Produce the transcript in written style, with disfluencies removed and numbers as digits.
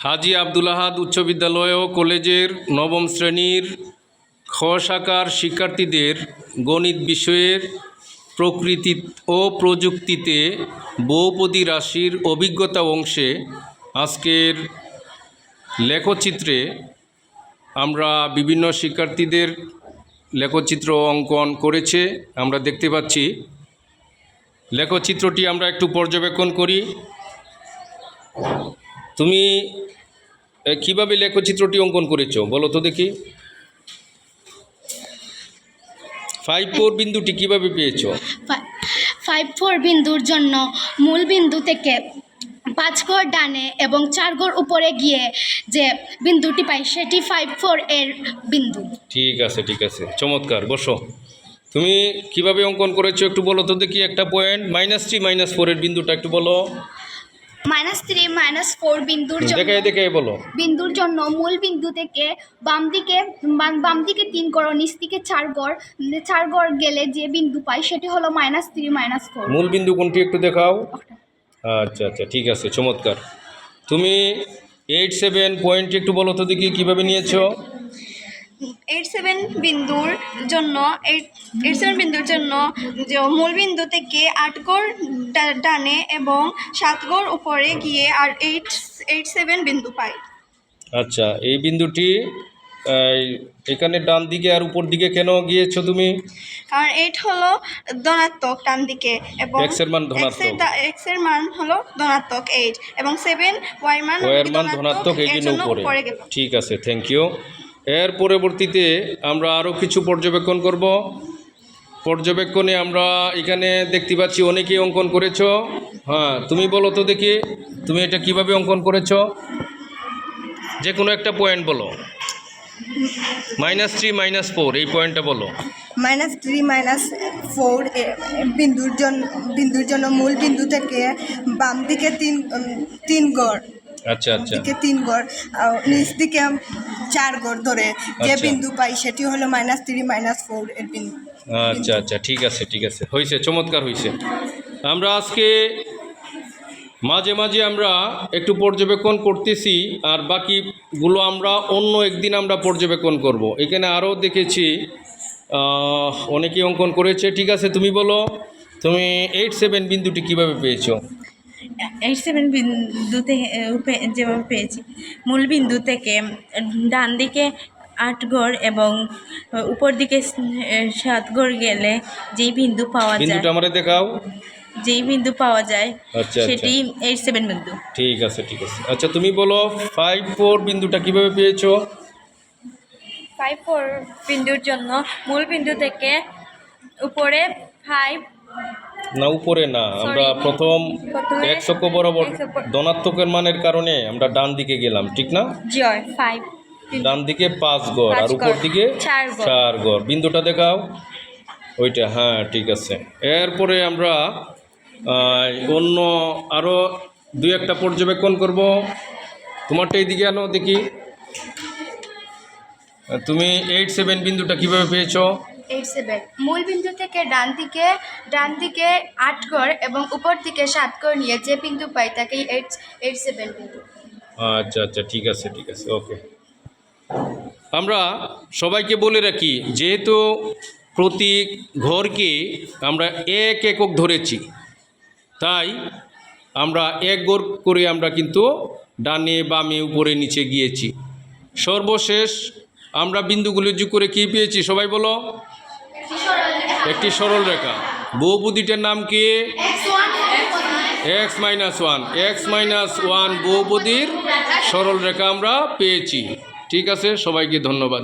হাজী আব্দুল আহাদ উচ্চ বিদ্যালয় ও কলেজের নবম শ্রেণীর খ শাখার শিক্ষার্থীদের গণিত বিষয়ের প্রকৃতি ও প্রযুক্তিতে বহুপদী রাশির অভিজ্ঞতা অংশে আজকের লেখচিত্রে আমরা বিভিন্ন শিক্ষার্থীদের লেখচিত্র অঙ্কন করেছে আমরা দেখতে পাচ্ছি। লেখচিত্রটি আমরা একটু পর্যবেক্ষণ করি। তুমি কিভাবে লেখচিত্রটি অঙ্কন করেছো বলো তো দেখি। 5-4 বিন্দুটি কিভাবে পেয়েছো? 5-4 বিন্দুর জন্য মূল বিন্দু থেকে 5 ঘর ডানে এবং 4 ঘর উপরে গিয়ে যে বিন্দুটি পাই সেটি 5-4 এর বিন্দু। ঠিক আছে, চমৎকার। বসো। তুমি কিভাবে অঙ্কন করেছো একটু বলো তো দেখি। একটা পয়েন্ট -3 -4 এর বিন্দুটা একটু বলো। -3 -4 বিন্দুর জন্য দেখে বলো। বিন্দুর জন্য মূল বিন্দু থেকে বাম দিকে 3 ঘর, নিচ দিকে 4 ঘর গেলে যে বিন্দু পাই সেটি হলো -3 -4। মূল বিন্দু কোনটি একটু দেখাও। আচ্ছা, ঠিক আছে, চমৎকার। তুমি 8-7 পয়েন্ট একটু বলো তো দেখি কিভাবে নিয়েছো। 8-7 বিন্দুর জন্য যে মূল বিন্দু থেকে 8 ঘর ডানে এবং 7 ঘর উপরে গিয়ে আর 8-7 বিন্দু পাই। আচ্ছা, এই বিন্দুটি এখানে ডান দিকে আর উপর দিকে কেন গিয়েছো তুমি? কারণ 8 হলো ধনাত্মক ডান দিকে এবং x এর মান ধনাত্মক, x এর মান হলো ধনাত্মক 8 এবং 7 y এর মান ধনাত্মক, এই জন্য উপরে। ঠিক আছে, থ্যাংক ইউ। এর পরবর্তীতে আমরা আরও কিছু পর্যবেক্ষণ করব। পর্যবেক্ষণে আমরা এখানে দেখতে পাচ্ছি অনেকেই অঙ্কন করেছো। হ্যাঁ, তুমি বলো তো দেখি তুমি এটা কিভাবে অঙ্কন করেছো। যে কোনো একটা পয়েন্ট বলো। -3 -4 এই পয়েন্টটা বলো। -3 -4 বিন্দুর জন্য মূল বিন্দু থেকে বাম দিকে 3 ঘর, আচ্ছা, দিকে 3 ঘর, নিচ দিকে 4 ঘর ধরে যে বিন্দু পাই সেটি হলো -3 -4 এর বিন্দু। আচ্ছা, ঠিক আছে, হয়েছে, চমৎকার হয়েছে। আমরা আজকে মাঝে মাঝে আমরা একটু পর্যবেক্ষণ করতেছি, আর বাকিগুলো আমরা অন্য একদিন আমরা পর্যবেক্ষণ করব। এখানে আরও দেখেছি অনেকেই অঙ্কন করেছে। ঠিক আছে, তুমি বলো তুমি 8-7 বিন্দুটি কিভাবে পেয়েছো? 8-7 বিন্দুতে যেভাবে পেয়েছি, মূল বিন্দু থেকে ডান দিকে 8 ঘর এবং উপর দিকে 7 ঘর গেলে যেই বিন্দু পাওয়া যায়, বিন্দুটা আমারে দেখাও। যেই বিন্দু পাওয়া যায় আচ্ছা, সেটি 8-7 বিন্দু। ঠিক আছে। আচ্ছা, তুমি বলো 5-4 বিন্দুটা কিভাবে পেয়েছো? 5-4 বিন্দুর জন্য মূল বিন্দু থেকে উপরে 5 না, উপরে না, আমরা প্রথম x অক্ষ বরাবর ধনাত্মকের মানের কারণে আমরা ডান দিকে গেলাম, ঠিক না? 5 ডান দিকে 5 ঘর আর উপর দিকে 4 ঘর। বিন্দুটা দেখাও ওইটা। হ্যাঁ, ঠিক আছে। এরপরে আমরা অন্য আরও 2-1টা পর্যবেক্ষণ করব। তোমারটা এইদিকে আনো দেখি। তুমি 8-7 বিন্দুটা কিভাবে পেয়েছো? 8-7 মূল বিন্দু থেকে ডান দিকে 8 ঘর এবং উপর দিকে 7 ঘর নিয়ে যে বিন্দু পাই তাকে 8-7 বিন্দু। আচ্ছা, ঠিক আছে, ওকে। আমরা সবাইকে বলে রাখি, যেহেতু প্রতি ঘরকে আমরা 1 একক ধরেছি, তাই আমরা 1 ঘর করে আমরা কিন্তু ডানে বামে উপরে নিচে গিয়েছি। সর্বশেষ আমরা বিন্দুগুলো যোগ করে কী পেয়েছি সবাই বলো? একটি সরল রেখা। বহুপদীটার নাম কি? x-1 বহুপদীর সরল রেখা আমরা পেয়েছি। ঠিক আছে, সবাইকে ধন্যবাদ।